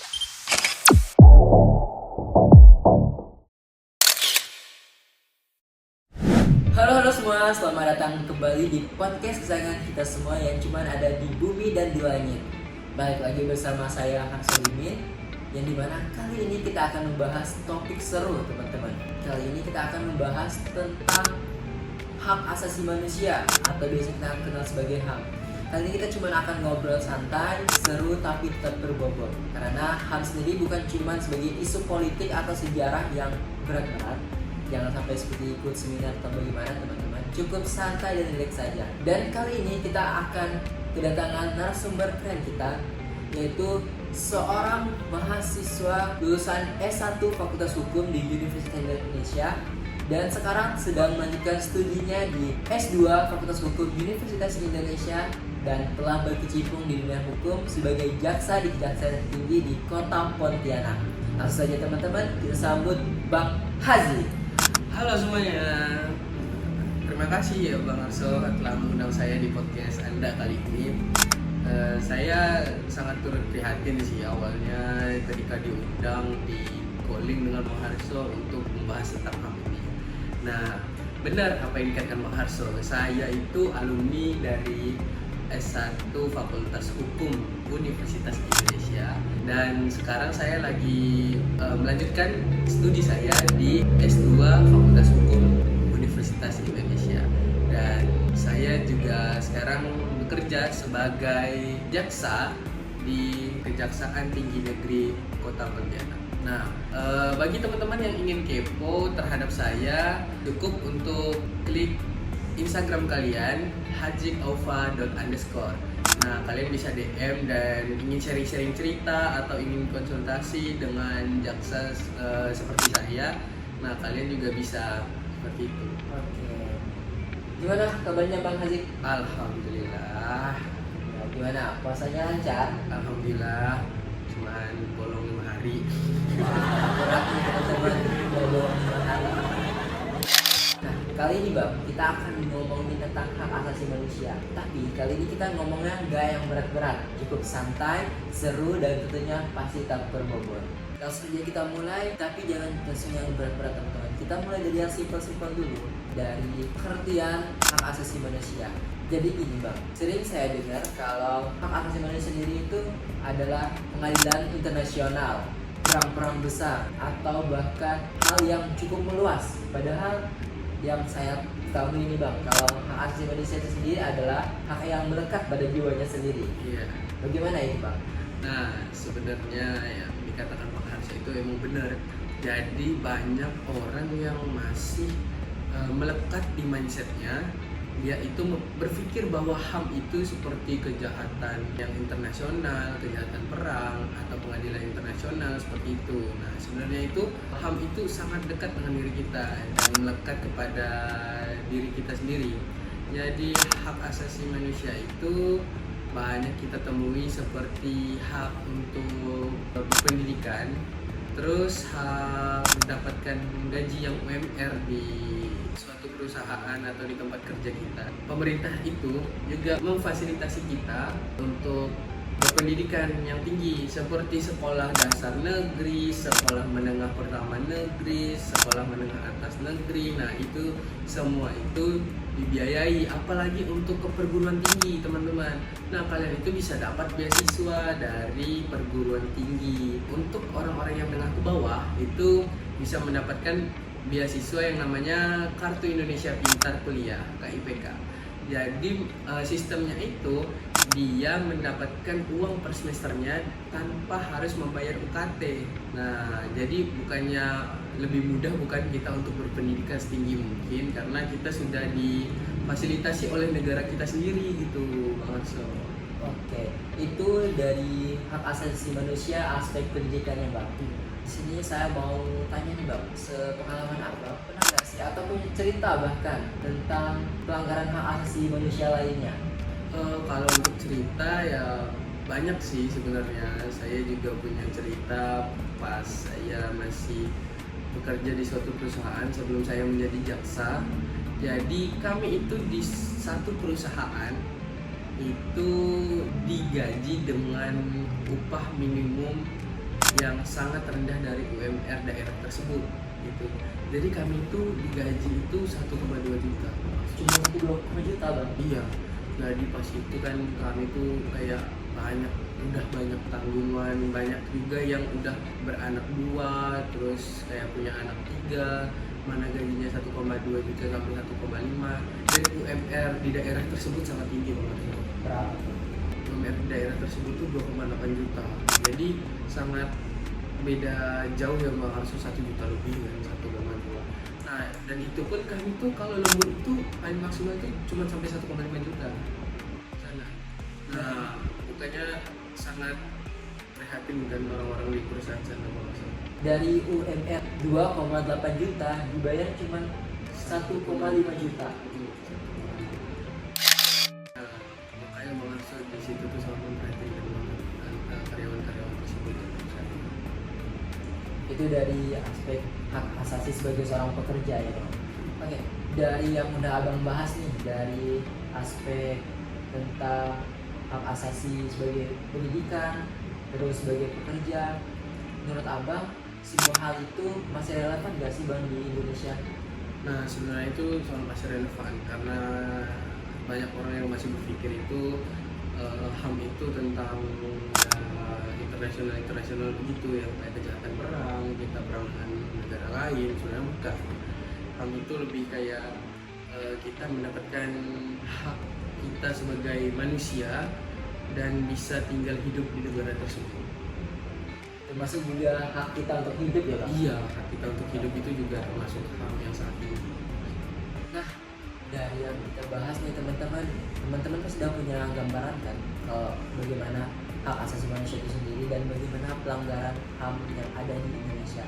Halo semua, selamat datang kembali di podcast kesayangan kita semua yang cuma ada di bumi dan di langit. Balik lagi bersama saya Hans Solimin, yang dimana kali ini kita akan membahas topik seru teman-teman. Kali ini kita akan membahas tentang hak asasi manusia atau biasa kita kenal sebagai HAM. Kali ini kita cuma akan ngobrol santai, seru tapi tetap berbobot. Karena HAM sendiri bukan cuma sebagai isu politik atau sejarah yang berat-berat. Jangan sampai seperti ikut seminar atau bagaimana teman-teman. Cukup santai dan rileks saja. Dan kali ini kita akan kedatangan narasumber keren kita, yaitu seorang mahasiswa lulusan S1 Fakultas Hukum di Universitas Indonesia dan sekarang sedang melanjutkan studinya di S2 Fakultas Hukum Universitas Indonesia dan telah berkecimpung di dunia hukum sebagai jaksa di Kejaksaan Tinggi di Kota Pontianak. Langsung saja teman-teman, kita sambut Bang Hazi. Halo semuanya, terima kasih ya Bang Arso telah mengundang saya di podcast Anda kali ini. Saya sangat turut prihatin sih awalnya ketika diundang di calling dengan Bang Arso untuk membahas tentang HAM ini. Nah, benar apa yang dikatakan Bang Arso, saya itu alumni dari S1 Fakultas Hukum Universitas Indonesia dan sekarang saya lagi melanjutkan studi saya di S2 Fakultas Hukum Universitas Indonesia dan saya juga sekarang bekerja sebagai jaksa di Kejaksaan Tinggi Negeri Kota Pontianak. Nah, bagi teman-teman yang ingin kepo terhadap saya, cukup untuk klik Instagram kalian hajikaufa._. Nah, kalian bisa DM dan ingin sharing-sharing cerita atau ingin konsultasi dengan jaksa seperti saya. Nah, kalian juga bisa seperti itu. Oke. Gimana kabarnya Bang Hazik? Alhamdulillah. Ya, gimana? Puasanya lancar? Alhamdulillah. Cuman bolong 5 hari. Berat nih teman-teman. Bolong 5 hari. Nah, kali ini Bang, kita akan ngomongin tentang hak asasi manusia. Tapi kali ini kita ngomongnya nggak yang berat-berat, cukup santai, seru, dan tentunya pasti tak berbobot. Langsung saja kita mulai, tapi jangan langsung yang berat-berat teman-teman. Kita mulai dari yang simpel-simpel dulu, dari pengertian hak asasi manusia. Jadi gini Bang, sering saya dengar kalau hak asasi manusia sendiri itu adalah pengadilan internasional, perang-perang besar, atau bahkan hal yang cukup meluas. Padahal yang saya tahu ini Bang, kalau hak asasi manusia itu sendiri adalah hak yang melekat pada jiwanya sendiri. Iya. Bagaimana ini Bang? Nah, sebenarnya yang dikatakan Bang Harsha itu emang benar. Jadi banyak orang yang masih melekat di mindsetnya, dia itu berpikir bahwa HAM itu seperti kejahatan yang internasional, kejahatan perang atau pengadilan internasional seperti itu. Nah, sebenarnya itu HAM itu sangat dekat dengan diri kita dan melekat kepada diri kita sendiri. Jadi hak asasi manusia itu banyak kita temui seperti hak untuk berpendidikan, terus hak mendapatkan gaji yang UMR di suatu perusahaan atau di tempat kerja kita. Pemerintah itu juga memfasilitasi kita untuk berpendidikan yang tinggi seperti sekolah dasar negeri, sekolah menengah pertama negeri, sekolah menengah atas negeri. Nah, itu semua itu dibiayai, apalagi untuk ke perguruan tinggi teman-teman. Nah, kalian itu bisa dapat beasiswa dari perguruan tinggi. Untuk orang-orang yang menengah ke bawah itu bisa mendapatkan beasiswa yang namanya Kartu Indonesia Pintar Kuliah (KIPK). Jadi sistemnya itu dia mendapatkan uang per semesternya tanpa harus membayar UKT. Nah, jadi bukannya lebih mudah bukan kita untuk berpendidikan setinggi mungkin karena kita sudah difasilitasi oleh negara kita sendiri gitu, Bang Arso. Oke, itu dari hak asasi manusia aspek pendidikannya Bang. Di sini saya mau tanya nih Bang, sepengalaman apa pernah nggak sih atau punya cerita bahkan tentang pelanggaran hak asasi manusia lainnya? Kalau untuk cerita ya banyak sih sebenarnya. Saya juga punya cerita pas saya masih bekerja di suatu perusahaan sebelum saya menjadi jaksa. Jadi kami itu di satu perusahaan itu digaji dengan upah minimum yang sangat rendah dari UMR daerah tersebut gitu. Jadi kami itu digaji itu 1,2 juta. Cuma 1,2 juta bang. Iya, jadi pas itu kan kami tuh kayak udah banyak tanggungan, banyak juga yang udah beranak dua, terus kayak punya anak tiga, mana gajinya 1,2 juta sampai 1,5, dan UMR di daerah tersebut sangat tinggi banget. Berapa? UMR di daerah tersebut tuh 2,8 juta, jadi sangat beda jauh ya bang, harusnya 1 juta lebih kan, 1,2. Nah, dan itu pun kami tuh kalau lembur itu paling maksimal itu cuma sampai 1,5 juta sana. Nah, bukannya sangat prihatin kan orang-orang di perusahaan sana bang. Dari UMR 2,8 juta dibayar cuma 1,5 juta. Nah, makanya bang Arsul di situ tuh sangat memperhatikan banget karyawan-karyawan tersebut. Itu dari aspek hak asasi sebagai seorang pekerja ya bang. Oke, dari yang udah abang bahas nih, dari aspek tentang hak asasi sebagai pendidikan, terus sebagai pekerja, menurut abang semua hal itu masih relevan gak sih bang di Indonesia? Nah, sebenarnya itu sangat masih relevan karena banyak orang yang masih berpikir itu HAM itu tentang internasional begitu, yang kayak kejahatan perang, kita perang dengan negara lain. Sebenarnya bukan. HAM itu lebih kayak kita mendapatkan hak kita sebagai manusia dan bisa tinggal hidup di negara tersebut. Termasuk juga hak kita untuk hidup ya bang? Iya, hak kita untuk hidup itu juga termasuk HAM yang saat ini. Nah, dari yang kita bahas nih teman-teman pasti sudah punya gambaran kan kalau bagaimana hak asasi manusia itu sendiri dan bagaimana pelanggaran HAM yang ada di Indonesia.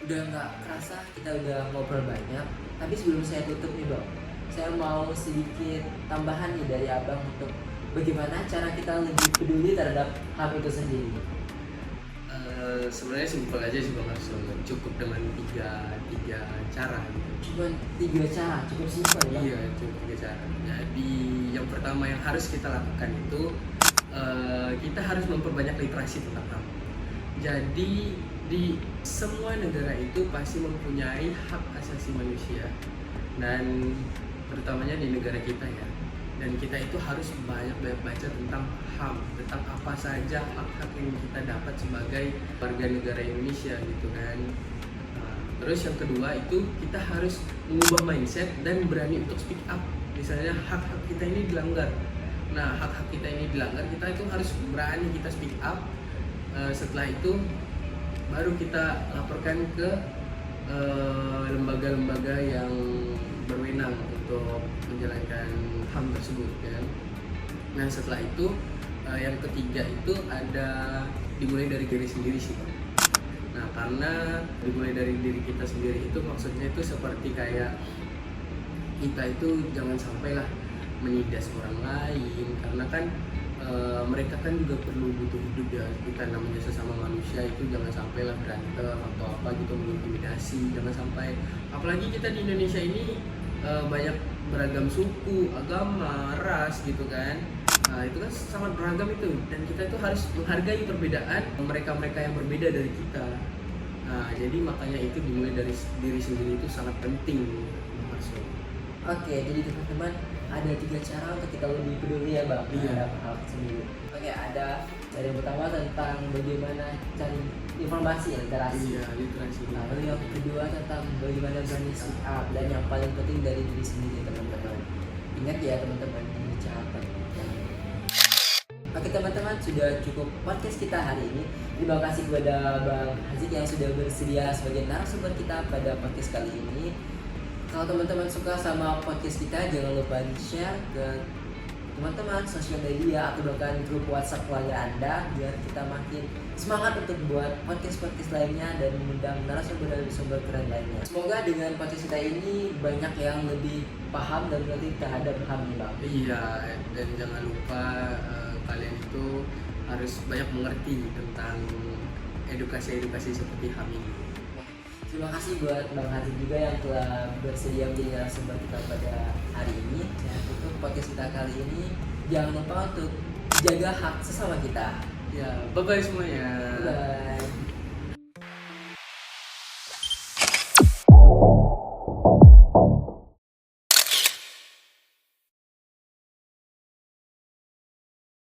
Udah nggak kerasa kita udah ngobrol banyak, tapi sebelum saya tutup nih bang, saya mau sedikit tambahan nih dari abang untuk bagaimana cara kita lebih peduli terhadap HAM itu sendiri. Sebenarnya simpel aja sih bang Arsul, cukup dengan tiga cara gitu. Cuma 3 cara, cukup simpel ya? Iya, cukup 3 cara. Jadi yang pertama yang harus kita lakukan itu kita harus memperbanyak literasi tentang HAM. Jadi di semua negara itu pasti mempunyai hak asasi manusia, dan terutamanya di negara kita ya. Dan kita itu harus banyak baca tentang HAM, tentang apa saja hak-hak yang kita dapat sebagai warga negara Indonesia gitu kan. Nah, terus yang kedua itu kita harus mengubah mindset dan berani untuk speak up. Misalnya hak-hak kita ini dilanggar. Nah, hak-hak kita ini dilanggar, kita itu harus berani kita speak up. Setelah itu baru kita laporkan ke lembaga-lembaga yang berwenang untuk menjalankan HAM tersebut kan. Nah, setelah itu yang ketiga itu ada dimulai dari diri sendiri sih Pak. Nah, karena dimulai dari diri kita sendiri itu maksudnya itu seperti kayak kita itu jangan sampailah menindas orang lain, karena kan mereka kan juga perlu butuh hidup ya. Kita namanya sesama manusia itu jangan sampailah berantem atau apa gitu, mengintimidasi, jangan sampai. Apalagi kita di Indonesia ini banyak beragam suku, agama, ras gitu kan. Nah, itu kan sangat beragam itu, dan kita itu harus menghargai perbedaan mereka-mereka yang berbeda dari kita. Nah, jadi makanya itu dimulai dari diri sendiri itu sangat penting. Oke, jadi teman-teman ada 3 cara untuk kita lebih peduli ya bang terhadap hal sendiri. Oke, ada dari yang pertama tentang bagaimana cari informasi, literasi. Iya, literasi. Lalu yang kedua tentang bagaimana berani speak up, dan yang paling penting dari diri sendiri teman-teman. Ingat ya teman-teman, ini catat. Oke teman-teman, sudah cukup podcast kita hari ini. Terima kasih kepada Bang Hazik yang sudah bersedia sebagai narasumber kita pada podcast kali ini. Kalau teman-teman suka sama podcast kita, jangan lupa di-share ke teman-teman, sosial media, atau bahkan grup WhatsApp keluarga Anda, biar kita makin semangat untuk buat podcast-podcast lainnya dan mengundang narasumber-narasumber keren lainnya. Semoga dengan podcast kita ini banyak yang lebih paham dan mengerti terhadap HAM nih Bang. Iya, dan jangan lupa kalian itu harus banyak mengerti tentang edukasi-edukasi seperti HAM ini. Terima kasih buat Bang Hazik juga yang telah bersedia menjadi narasumber kita pada hari ini. Dan untuk podcast kita kali ini, jangan lupa untuk jaga hak sesama kita. Ya, bye bye semuanya. Bye.